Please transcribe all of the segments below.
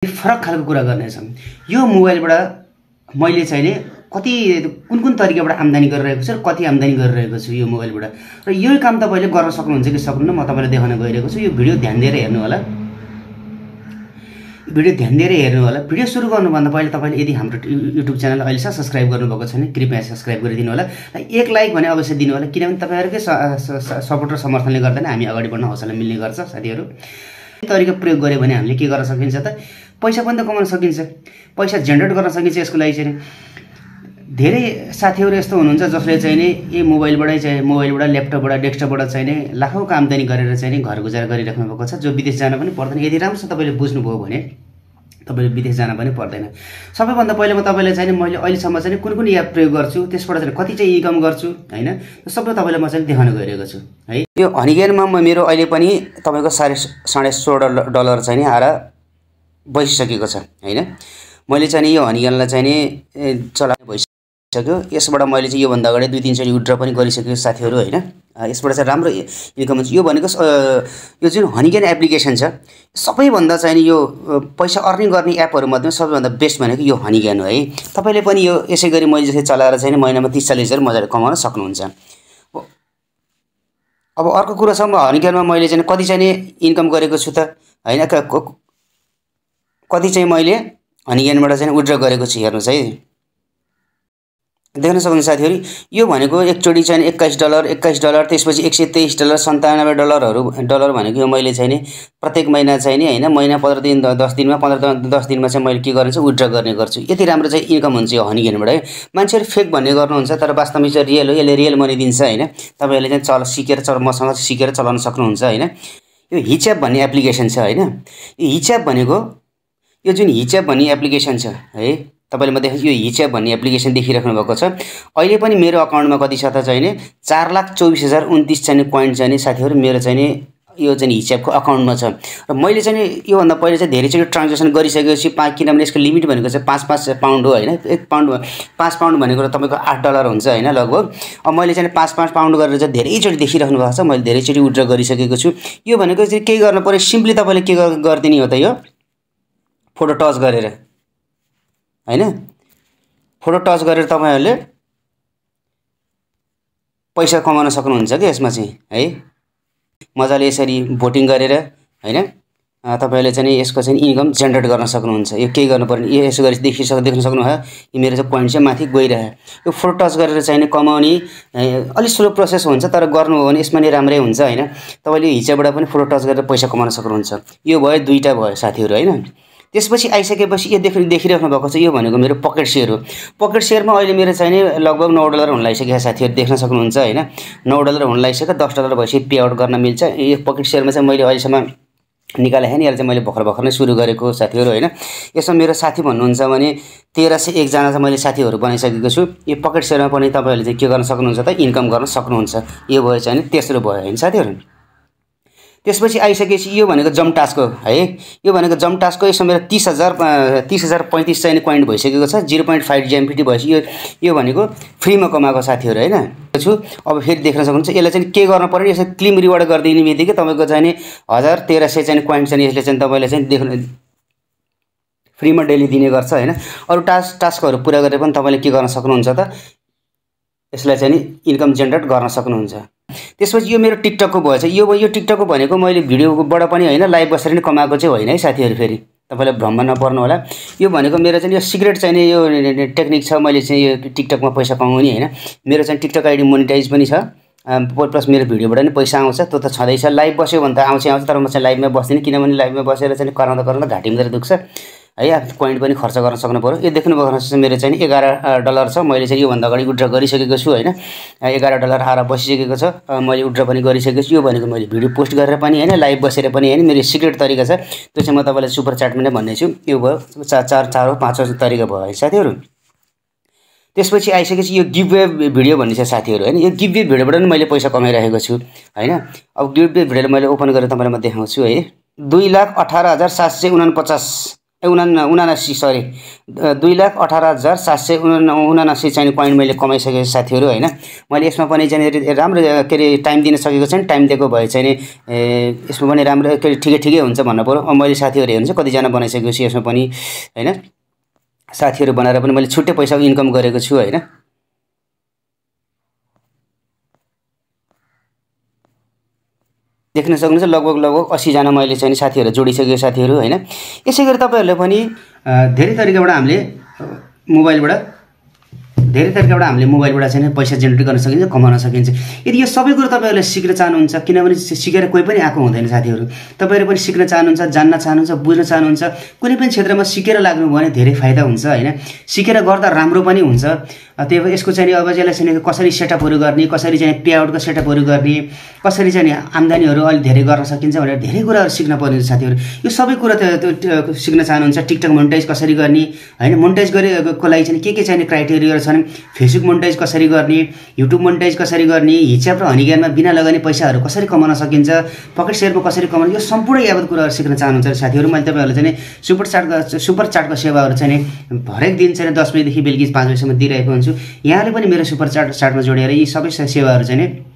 फरक खालको कुरा गर्नेछौँ। यो मोबाइलबाट मैले चाहिँ नि कति कुन तरिकाबाट आम्दानी गरिरहेको छु र कति आम्दानी गरिरहेको छु यो मोबाइलबाट, र यो काम तपाईँले गर्न सक्नुहुन्छ कि सक्नुहुन्न म तपाईँलाई देखाउन गइरहेको छु। यो भिडियो ध्यान दिएर हेर्नु होला, भिडियो ध्यान दिएर हेर्नु होला। भिडियो सुरु गर्नुभन्दा पहिले तपाईँले यदि हाम्रो युट्युब च्यानल अहिलेसम्म सब्स्क्राइब गर्नुभएको छैन कृपया सब्स्क्राइब गरिदिनु होला। एक लाइक भने अवश्य दिनु होला, किनभने तपाईँहरूकै सपोर्ट र समर्थनले गर्दा नै हामी अगाडि बढ्न हौसला मिल्ने गर्छ। साथीहरू तरिका प्रयोग गऱ्यो भने हामीले के गर्न सकिन्छ त, पैसा पनि त कमाउन सकिन्छ, पैसा जेनेरेट गर्न सकिन्छ। यसको लागि चाहिँ धेरै साथीहरू यस्तो हुनुहुन्छ जसले चाहिँ नि यही मोबाइलबाट ल्यापटपबाट डेस्कटपबाट चाहिँ नि लाखौँको आम्दानी गरेर चाहिँ नि घर गुजारा गरिराख्नु भएको छ, जो विदेश जान पनि पर्दैन। यदि राम्रोसँग तपाईँले बुझ्नुभयो भने तपाईँले विदेश जान पनि पर्दैन। सबैभन्दा पहिले म तपाईँलाई चाहिँ मैले अहिलेसम्म चाहिँ कुन एप प्रयोग गर्छु, त्यसबाट चाहिँ कति चाहिँ इन्कम गर्छु हैन, सबै तपाईँलाई म चाहिँ देखाउन गइरहेको छु है। यो हनीगेनमा मेरो अहिले पनि तपाईँको $16.5 चाहिँ नि आएर बसिसकेको छ हैन। मैले चाहिँ यो हनीगेनलाई चाहिँ नि चलाउने भइसक्यो। यसबाट मैले चाहिँ योभन्दा अगाडि 2-3 चोटि विथड्र पनि गरिसकेको साथीहरू हैन। यसबाट चाहिँ राम्रो इन्कम हुन्छ। यो भनेको यो जुन हनीगेन एप्लिकेसन छ सबैभन्दा चाहिँ नि यो पैसा अर्निङ गर्ने एपहरू मध्ये सबैभन्दा बेस्ट भनेको यो हनीगेन हो है। तपाईले पनि यो यसै गरी मैले जस्तै चलाएर चाहिँ महिनामा 30-40 हजार मजाले कमाउन सक्नुहुन्छ। अब अर्को कुरा छ, म हनीगेनमा मैले चाहिँ कति चाहिँ इन्कम गरेको छु त हैन, कति चाहिँ मैले हनीगेनबाट चाहिँ विथड्र गरेको छु हेर्नुस् है, देख्न सक्नुहुन्छ साथीहरू। यो भनेको एकचोटि चाहिँ $21, त्यसपछि $123, $97 भनेको यो मैले चाहिँ नि प्रत्येक महिना चाहिँ नि हैन, महिना 15 दिन 10 दिनमा 10 दिनमा चाहिँ मैले के गर्ने छु विथड्र गर्ने गर्छु। यति राम्रो चाहिँ इन्कम हुन्छ यो हनीगेनबाट है। मान्छेहरु फेक भन्ने गर्नुहुन्छ, तर वास्तवमा चाहिँ रियल हो, यसले रियल मनी दिन्छ हैन। तपाईहरुले चाहिँ मसँग सिकेर चलाउन सक्नुहुन्छ हैन। यो हिचएप भन्ने एप्लिकेसन छ हैन। यो हिचएप भनेको यो जुन हिचएप भन्ने एप्लिकेसन छ है, तपाईले म देखेँ यो हिचएप भन्ने एप्लिकेसन देखिराख्नु भएको छ। अहिले पनि मेरो अकाउन्टमा कति छ त चाहिँ 4,24,029 चाहिँ कोइन चाहिँ साथीहरु मेरो चाहिँ यो चाहिँ हिचएपको अकाउन्टमा छ। र मैले चाहिँ यो भन्दा पहिले चाहिँ धेरै चाहिँ ट्रान्ज्याक्सन गरिसकेपछि किनभने यसको लिमिट भनेको चाहिँ 5 पाउन्ड हो हैन। 1 पाउन्ड 5 पाउन्ड भनेको तपाईको $8 हुन्छ हैन लगभग। अब मैले चाहिँ 5 पाउन्ड गरेर चाहिँ धेरै चोटि देखिराख्नु भएको छ, मैले धेरै चोटि विथड्र गरिसकेको छु। यो भनेको चाहिँ के गर्न पर्यो, सिम्पली तपाईले के गर्दिनी हो त, यो फोटो टच गरेर हैन, फोटो टच गरेर तपाईहरुले पैसा कमाउन सक्नुहुन्छ के यसमा चाहिँ है। मजाले यसरी भोटिङ गरेर हैन तपाईहरुले चाहिँ यसको चाहिँ इन्कम जेनेरेट गर्न सक्नुहुन्छ। यो के गर्नु पर्ने, यो यसो गरी देख्न सक्नुभयो, यो मेरो चाहिँ पोइन्ट चाहिँ माथि गइरहेको। यो फोटो टच गरेर चाहिँ कमाउने अलि स्लो प्रोसेस हुन्छ, तर गर्नु हो भने यसमा नि राम्रै हुन्छ हैन। तपाईले हिचबाट पनि फोटो टच गरेर पैसा कमाउन सक्नुहुन्छ। यो भयो, दुईटा भयो साथीहरु हैन। त्यसपछि आइसकेपछि यो देखिराख्नु भएको छ, यो भनेको मेरो पकेट शेयर हो। पकेट शेयरमा अहिले मेरो चाहिँ लगभग $9 हुन लागिसक्यो साथीहरु, देख्न सक्नुहुन्छ हैन। $9 हुन लागिसक्यो, $10 भएपछि पे आउट गर्न मिल्छ। यो पकेट शेयरमा चाहिँ मैले अहिलेसम्म निकाले हैन, यसले चाहिँ मैले भर्खर नै सुरु गरेको साथीहरु हैन। यसमा मेरो साथी भन्नुहुन्छ भने 1301 जना चाहिँ मैले साथीहरु बनाइसकेको छु। यो पकेट शेयरमा पनि तपाईहरुले चाहिँ के गर्न सक्नुहुन्छ त, इन्कम गर्न सक्नुहुन्छ। यो भयो चाहिँ तेस्रो भयो हैन साथीहरु। त्यसपछि आइसकेपछि यो भनेको जम टास्कको है। यो भनेको जम टास्कको यसमा मेरो 30,035 चाहिँ कोइन भइसकेको छ। 0.5 GMPT भएपछि यो भनेको फ्रीमा कमाएको साथीहरु हैन छु। अब फेरि देख्न सक्नुहुन्छ, यसले चाहिँ के गर्न पर्यो, यसले क्लेम रिवार्ड गर्दिने बित्तिकै तपाईको चाहिँ 1300 चाहिँ कोइन चाहिँ यसले चाहिँ तपाईले चाहिँ देख्नु फ्रीमा डेली दिने गर्छ हैन। अरु टास्कहरु पूरा गरेर पनि तपाईले के गर्न सक्नुहुन्छ त, यसलाई चाहिँ इन्कम जेनेरेट गर्न सक्नुहुन्छ। त्यसपछि यो मेरो टिकटकको भएछ। यो टिकटकको भनेको मैले भिडियोबाट पनि हैन, लाइभ बसेर नै कमाएको चाहिँ होइन है साथीहरु। फेरि तपाईलाई भ्रम नपर्नु होला। यो भनेको मेरो चाहिँ यो सिक्रेट चाहिँ यो टेक्निक छ, मैले चाहिँ यो टिकटकमा पैसा कमाउने हैन। मेरो चाहिँ टिकटक आइडी मोनेटाइज पनि छ, प्लस मेरो भिडियोबाट नि पैसा आउँछ, त्यो त छँदैछ। लाइभ बस्यो भने त आउँछ, तर म चाहिँ लाइभमा बस्दिनँ, किनभने लाइभमा बसेर चाहिँ कराउँदा घाँटी मात्रै दुख्छ है। कोइन पनि खर्च गर्न सक्नु पर्यो। यो देख्नु भएको छ मेरो चाहिँ $11 छ। मैले चाहिँ योभन्दा अगाडि विथड्र गरिसकेको छु हैन। $11 आएर बसिसकेको छ, मैले विथड्र पनि गरिसकेको छु। यो भनेको मैले भिडियो पोस्ट गरेर पनि हैन, लाइभ बसेर पनि हैन, मेरो सिक्रेट तरिका छ, त्यो चाहिँ म तपाईलाई सुपर च्याटमा नै भन्ने छु। यो भयो 4-5 तरिका भयो है साथीहरु। त्यसपछि आइसकेपछि यो गिभवे भिडियो भन्ने छ साथीहरु हैन। यो गिभवे भिडियोबाट पनि मैले पैसा कमाइरहेको छु हैन। अब गिभवे भिडियोले मैले ओपन गरेर तपाईलाई म देखाउँछु है। 2,18,749 उनासी 2,18,779 चाहिँ पोइन्ट मैले कमाइसकेको साथीहरू हैन। मैले यसमा पनि चाहिँ राम्रो के अरे टाइम दिन सकेको छैन। टाइम दिएको भए चाहिँ यसमा पनि राम्रो के अरे ठिकै हुन्छ भन्नु पर्यो। मैले साथीहरू हेर्नु चाहिँ कतिजना बनाइसकेको छु यसमा पनि हैन। साथीहरू बनाएर पनि मैले छुट्टै पैसा इन्कम गरेको छु हैन। देख्न सक्नुहुन्छ लगभग 80 जना मैले चाहिँ साथीहरू जोडिसकेको साथीहरू हैन। यसै गरी तपाईहरुले पनि धेरै तरिकाबाट हामीले मोबाइलबाट चाहिँ पैसा जेनेरेट गर्न सकिन्छ, कमाउन सकिन्छ। यदि यो सबै कुरा तपाईहरुले सिक्न चाहनुहुन्छ, किनभने सिकेर कोही पनि आएको हुँदैन साथीहरू। तपाईहरु पनि सिक्न चाहनुहुन्छ, जान्न चाहनुहुन्छ, बुझ्न चाहनुहुन्छ, कुनै पनि क्षेत्रमा सिकेर लाग्नु भयो भने धेरै फाइदा हुन्छ हैन। सिकेर गर्दा राम्रो पनि हुन्छ। त्यही भएर यसको चाहिँ अब यसलाई चाहिँ कसरी सेटअपहरु गर्ने, कसरी चाहिँ पेआउटको सेटअपहरु गर्ने, कसरी चाहिँ आम्दानीहरु अलि धेरै गर्न सकिन्छ भनेर धेरै कुराहरु सिक्न पर्ने साथीहरू। यो सबै कुरा सिक्न चाहनुहुन्छ। टिकटक मोनेटाइज कसरी गर्ने हैन, मोनेटाइज गरेको लागि चाहिँ के चाहिँ क्राइटेरियाहरु छन्, फेसबुक मोनेटाइज कसरी गर्ने, युट्युब मोनेटाइज कसरी गर्ने, हिसाब र हनीज्ञानमा बिना लगानी पैसाहरु कसरी कमाउन सकिन्छ, पकेट शेयरमा कसरी कमाउन, यो सम्पूर्ण यावत कुराहरु सिक्न चाहनुहुन्छ साथीहरू। मैले तपाईहरुलाई चाहिँ सुपर चार्टको सेवाहरु चाहिँ हरेक दिन चाहिँ 10 बजेदेखि बेलुकी 5 बजेसम्म दिइरहेको हुन्छु। यहाँले पनि मेरो सुपर चार्टमा जोडेर यी सबै सेवाहरु चाहिँ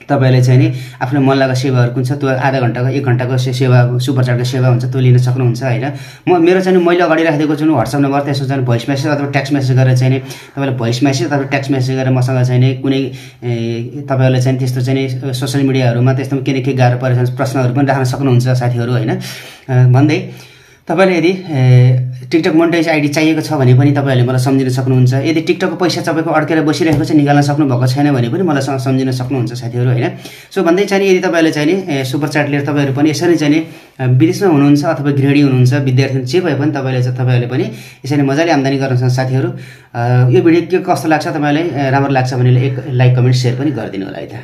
तपाईले चाहिँ आफ्नो मन लागेको सेवाहरु कुन छ त्यो आधा घण्टाको 1 घण्टाको सेवा सुपर चार्टको सेवा हुन्छ, त्यो लिन सक्नुहुन्छ हैन। मेरो चाहिँ मैले अगाडि राखिदिएको छु WhatsApp नम्बर, त्यसो चाहिँ भोइस मेसेज अथवा टेक्स्ट मेसेज गरेर चाहिँ तपाईले भोइस मेसेज अथवा टेक्स्ट मेसेज गरेर मसँग चाहिँ कुनै तपाईहरुले चाहिँ त्यस्तो चाहिँ सोशल मिडियाहरुमा त्यस्तो के गाह्रो परेको प्रश्नहरु पनि राख्न सक्नुहुन्छ साथीहरु हैन। भन्दै तपाईले यदि टिकटक मोनेटाइज आइडी चाहिएको छ भने पनि तपाईहरुले मलाई सम्झिन सक्नुहुन्छ। यदि टिकटकको पैसा तपाईको अड्केर बसिरहेको छ, निकाल्न सक्नु भएको छैन भने पनि मलाई सम्झिन सक्नुहुन्छ साथीहरु हैन। सो भन्दै चाहिँ यदि तपाईहरुले चाहिँ सुपर चार्ट लिएर तपाईहरु पनि यसरी चाहिँ विदेशमा हुनुहुन्छ अथवा गृहिणी हुनुहुन्छ, विद्यार्थी जे भए पनि तपाईहरुले पनि यसरी मजाले आम्दानी गर्न सक्नुहुन्छ साथीहरु। यो भिडियो के कस्तो लाग्छ, तपाईलाई राम्रो लाग्छ भने एक लाइक कमेन्ट शेयर पनि गरिदिनु होला है त।